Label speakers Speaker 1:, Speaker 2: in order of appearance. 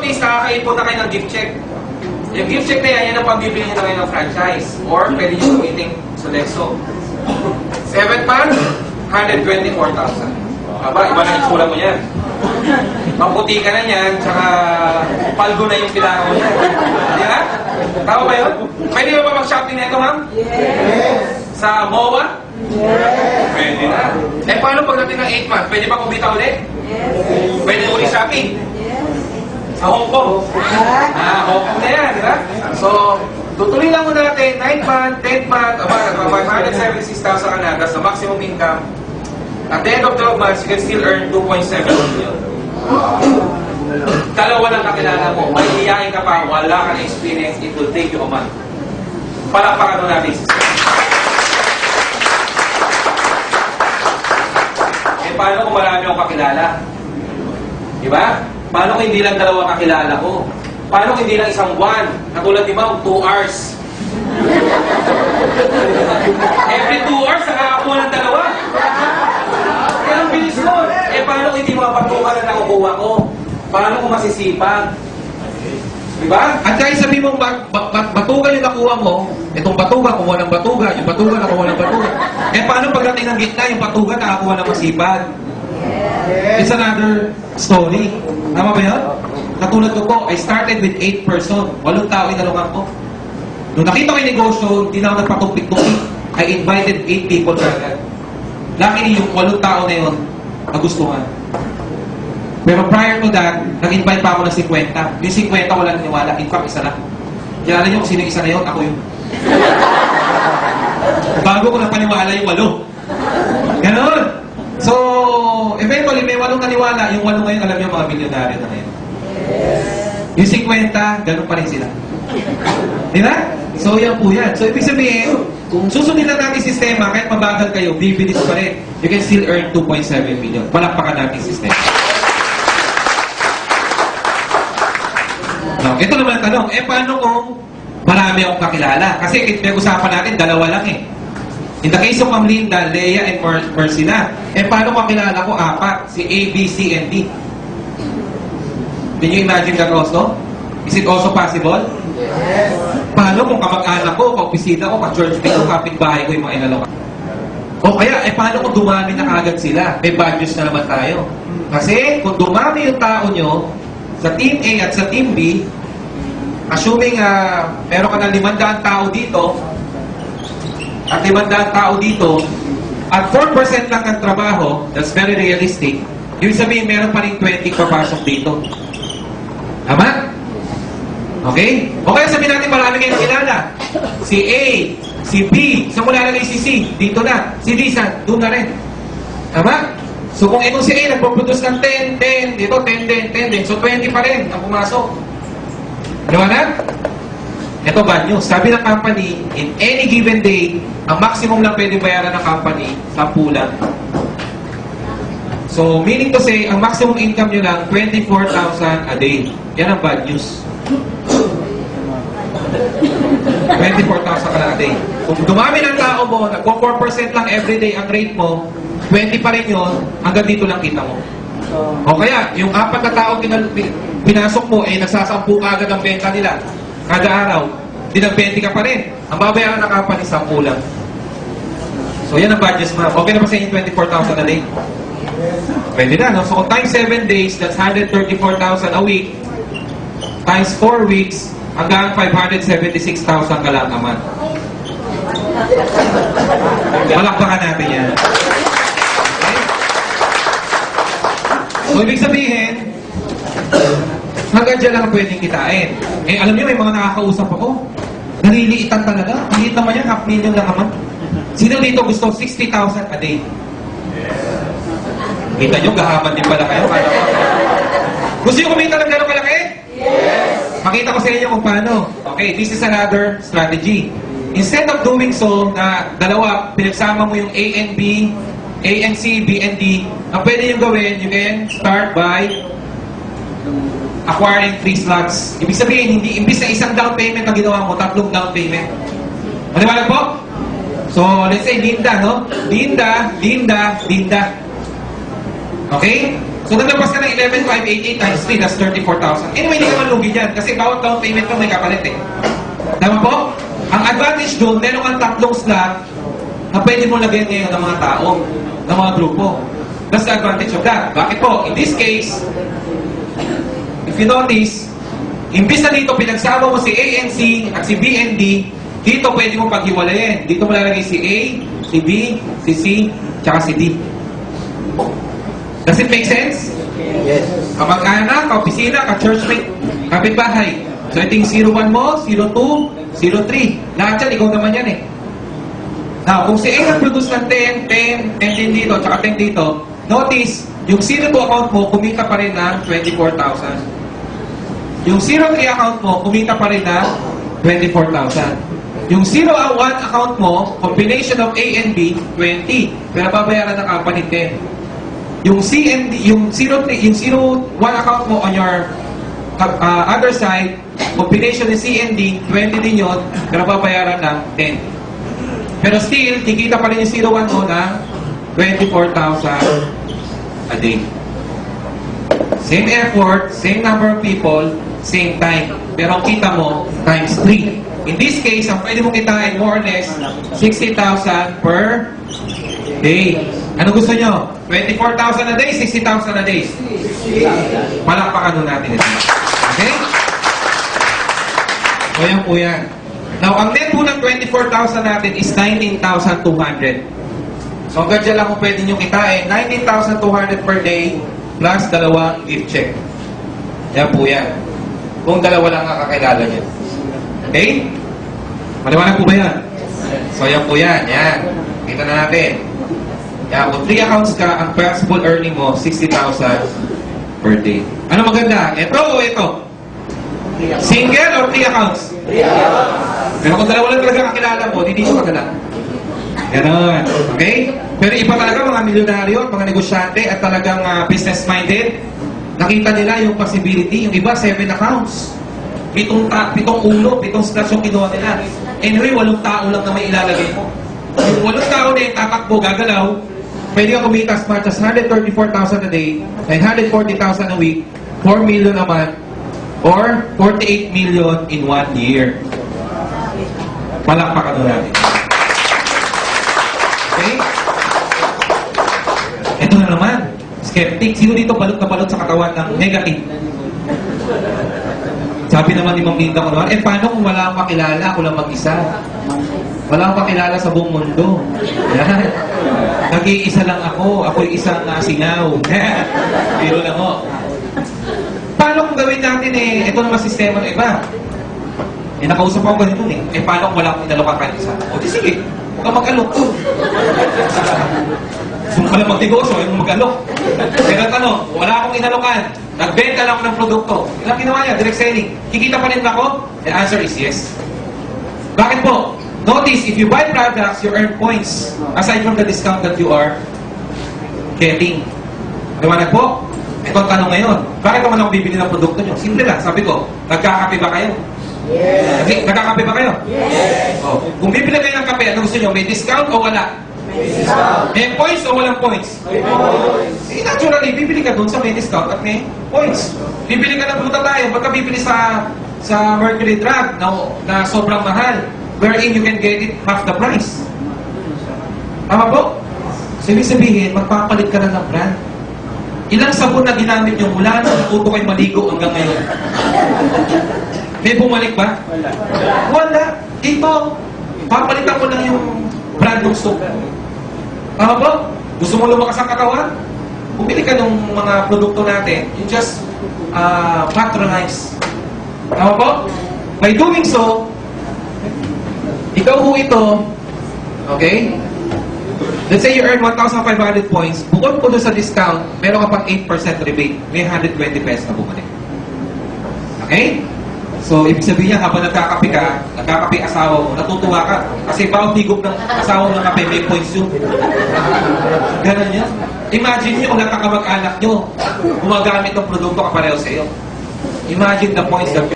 Speaker 1: notice, nakakaipon na kayo ng gift check. Yung gift check na yan ang pambibili nyo na kayo ng franchise. Or pwede nyo gamitin Sodexo. 7th month, 124,000. Aba, iba na yung sula mo yan. Maputi ka na yan, tsaka palgo na yung pilaro mo yan. Di ba? Tama ba yun? Pwede ba mag-shopping na ito, ma'am?
Speaker 2: Yes.
Speaker 1: Sa MOA?
Speaker 2: Yes.
Speaker 1: Pwede na. Eh, paano pagdating ng 8 months? Pwede ba kumita ulit?
Speaker 2: Yes.
Speaker 1: Pwede ulit shopping?
Speaker 2: Yes.
Speaker 1: Sa Hong Kong? Hong Kong na yan, di ba? So, tutuloy lang muna natin, 9th month, 10th month, about 576,000 ka na, that's the maximum income. At the end of 12 months, you can still earn 2.7 million. Dalawa lang kakilala mo, may hiyain ka pa, wala ka na experience, it will take you a month. Palakpakan mo natin si Sir. Eh, paano kung marami akong kakilala? Diba? Paano kung hindi lang dalawa kakilala ko? Paano kung hindi lang isang buwan? Katulad di ba, 2 hours? Every 2 hours, nakakakuha ng dalawa. Kaya ang bilis mo. Eh, paano kung hindi mga batukan na nakukuha ko? Paano kung masisipag? Diba? At kahit sabi mong batugan yung nakuha mo, itong batugan, kumuha ng batugan, yung batugan, nakuha ng batugan. Eh, paano pagdating ng gitna, yung batugan, nakakuha ng masipag? It's another story. Tama ba yun? Katulad ko po, I started with 8 person. 8 tao inalungan ko. Nung nakita ko yung negosyo, hindi na ako nagpatumpik-tumpik. I invited 8 people agad. Luckily, yung 8 tao na yun, nagustuhan. Pero prior to that, nag-invite pa ako ng 50. Yung 50 ko lang naniwala. In fact, isa lang. Kilala niyo kung sino yung isa na yun? Ako yun. Bago ko na paniwala yung 8. Ganon. So, eventually, may 8 naniwala. Yung 8 ngayon, alam niyo, mga milyonaryo na ngayon. Yung 50, ganun pa rin sila. Di ba? So, yan po yan. So, ibig sabihin, kung susundin lang natin sistema, kahit mabagal kayo, bibilis pa rin. You can still earn 2.7 million. Palakpakan natin sistema. Now, ito naman ang tanong, paano kung marami akong kakilala? Kasi may usapan natin, dalawa lang eh. In the case of Ma'am Linda, Leia, and Mercy na. Paano kung kakilala ko 4? Si A, B, C, and D. Can you imagine that also? Is it also possible?
Speaker 2: Yes.
Speaker 1: Paano kung kamag-anak ko, kaopisina ko, ka-church mate ko, kapitbahay ko yung mga inalaw? O kaya, paano kung dumami na kagad sila? May badges na naman tayo. Kasi, kung dumami yung tao nyo, sa Team A at sa Team B, assuming meron ka ng 500 tao dito, at 500 tao dito, at 4% lang ng trabaho, that's very realistic, ibig sabihin, meron pa rin 20 papasok dito. Tama? Okay? O kaya sabihin natin, marami kayong kilala. Si A, si B, saan mo lalagay si C? Dito na. Si D, doon na rin. Tama? So kung itong si A, nagpo-produce ng 10, 10, dito 10 din, 10 din. So 20 pa rin ang pumasok. Diba na? Ito bad news. Sabi ng company, in any given day, ang maximum lang pwede bayaran ng company, 10 lang. So, meaning to say, ang maximum income nyo lang, 24,000 a day. Yan ang bad news. 24,000 ka lang a day. Kung dumami ng tao mo, nagpo-4% lang everyday ang rate mo, 20 pa rin yun, hanggang dito lang kita mo. O kaya, yung 4 na tao pinasok mo, nagsasampu ka agad ang benta nila. Kada araw, dinag-20 ka pa rin. Ang babayaran ng company, 10 lang. So, yan ang budgets, ma'am. Okay na ba sa inyo 24,000 a day? Pwede na, no? So, kung times 7 days, that's 134,000 a week. Times 4 weeks, hanggang 576,000 ka lang naman. Malakpakan natin yan. Okay? So, ibig sabihin, hanggang dyan lang pwedeng kitain. Alam niyo, may mga nakakausap ako. Naliliitan talaga. Maliit naman yan, 500,000 lang naman. Sino dito gusto 60,000 a day? Kita nyo, gahaman din pala kayo. Gusto nyo kumita ng gano'ng kalaki? Yes! Makita ko sa inyo kung paano. Okay, this is another strategy. Instead of doing so, na dalawa, pinagsama mo yung A and B, A and C, B and D, ang pwede nyo gawin, you can start by acquiring 3 slots. Ibig sabihin, hindi, imbis na isang down payment ang ginawa mo, 3 down payment. Maliwanag po? So, let's say Linda, no? Linda, Linda, Linda. Okay? So, naglabas ka ng 11,588 times 3, that's 34,000. Anyway, hindi ka man lugi dyan kasi bawat down payment mo may kapalit eh. Tama po? Ang advantage doon, meron kang tatlong slot na pwede mo lagyan ngayon ng mga tao, ng mga grupo. That's the advantage of that. Bakit po? In this case, if you notice, imbis na dito pinagsama mo si A and C at si B and D, dito pwede mo paghiwalayin. Dito mo lalagay si A, si B, si C, tsaka si D. Does it make sense?
Speaker 2: Yes.
Speaker 1: Kamag-anak, ka-opisina, ka-churchmate, kapitbahay. So, ito yung 01 mo, 02, 03. Lahat yan, ikaw naman yan eh. Now, kung si A nag-produce ng 10, 10, 10 din dito, tsaka 10 dito, notice, yung 02 account mo, kumita pa rin ng 24,000. Yung 03 account mo, kumita pa rin ng 24,000. Yung 01 account mo, combination of A and B, 20. Pero babayaran ng company 10. Yung C and D, yung 01 account mo on your other side, combination ng C and D, 20 din yun, pero babayaran ng 10. Pero still, kikita pa rin yung 01 mo ng 24,000 a day. Same effort, same number of people, same time. Pero ang kita mo, times 3. In this case, ang pwede mong kitain more or less, 60,000 per day. Ano gusto nyo? 24,000 a day, 60,000 a day? Palakpakan nun natin ito. Okay? So yan po yan. Now, ang net po ng 24,000 natin is 19,200. So hanggang dyan lang kung pwede nyo kitain, 19,200 per day plus dalawang gift check. Yan po yan. Kung dalawa lang ang kakilala nyo. Okay? Maliwanag po ba yan? So yan po yan. Yan. Kita na natin. Yan. Kung 3 accounts ka, ang possible earning mo, 60,000 per day. Ano maganda? Ito o ito? Single or 3 accounts? 3 accounts. Pero kung dalawa lang talaga kakilala mo, hindi siya maganda. Ganon. Okay? Pero iba talaga mga milyonaryo, mga negosyante at talagang business-minded. Nakita nila yung possibility. Yung iba, 7 accounts. 7 ulo, 7 slots yung kinuha nila. Anyway, 8 tao lang na may ilalagay mo. Yung 8 tao na yung tatakbo, gagalaw, pwede ka kumita as much as 134,000 a day, 940,000 a week, 4 million a month, or 48 million in 1 year. Palakpakan doon natin. Okay? Ito na naman. Skeptic. Sino dito balot na balot sa katawan ng negative? Sabi naman ni Ma'am Linda ko naman, paano kung wala akong makilala? Ako lang mag-isa. Wala akong makilala sa buong mundo. Yan. Nag-iisa lang ako. Ako yung isang singaw. Pero lang ako. Paano kung gawin natin ito naman sistema ng iba? Nakausap ako ganito paano kung wala akong inalok ang isa? O di sige, huwag kang mag-alok. Kung pala mag-negosyo, huwag mong mag-alok. Pero tanong, wala akong inalokan. Nagbenta lang ako ng produkto. Ilang ginawa niya? Direct selling. Kikita pa rin ba ako? The answer is yes. Bakit po? Notice, if you buy products, you earn points. Aside from the discount that you are getting. Liwanag po? Ito ang tanong ngayon. Bakit naman ako bibili ng produkto nyo? Simple lang. Sabi ko, nagkakape ba kayo?
Speaker 2: Yes.
Speaker 1: Nagkakape ba kayo?
Speaker 2: Yes.
Speaker 1: Oh. Kung bibili kayo ng kape, ano gusto nyo? May discount o wala? May points o walang points? Naturally, bibili ka dun sa may discount at may points. Bibili ka ng buta tayo. Ba't ka bibili sa Mercury Drug na sobrang mahal? Wherein you can get it half the price. Tama po? So, ibig sabihin, magpapalit ka na ng brand. Ilang sabon na ginamit nyo mula nung natuto kayo maligo hanggang ngayon? May bumalik ba? Wala. Ito, papalitan ko lang yung brand ng soap. Tama po? Gusto mo lumakas ang katawan? Bumili ka ng mga produkto natin. You just patronize. Tama po? By doing so, ikaw ho ito, okay? Let's say you earn 1,500 points. Bukod po doon sa discount, meron ka pang 8% rebate. May 120 pesos na bumalik. Okay? So, ibig sabihin niya, habang nagkakape ka, nagkakape asawa mo, natutuwa ka. Kasi bawat higop ng asawa mo ng kape, may points yun. Ganon yan. Imagine nyo kung nakakamag-anak nyo, gumagamit ng produkto kapareho sa iyo. Imagine the points that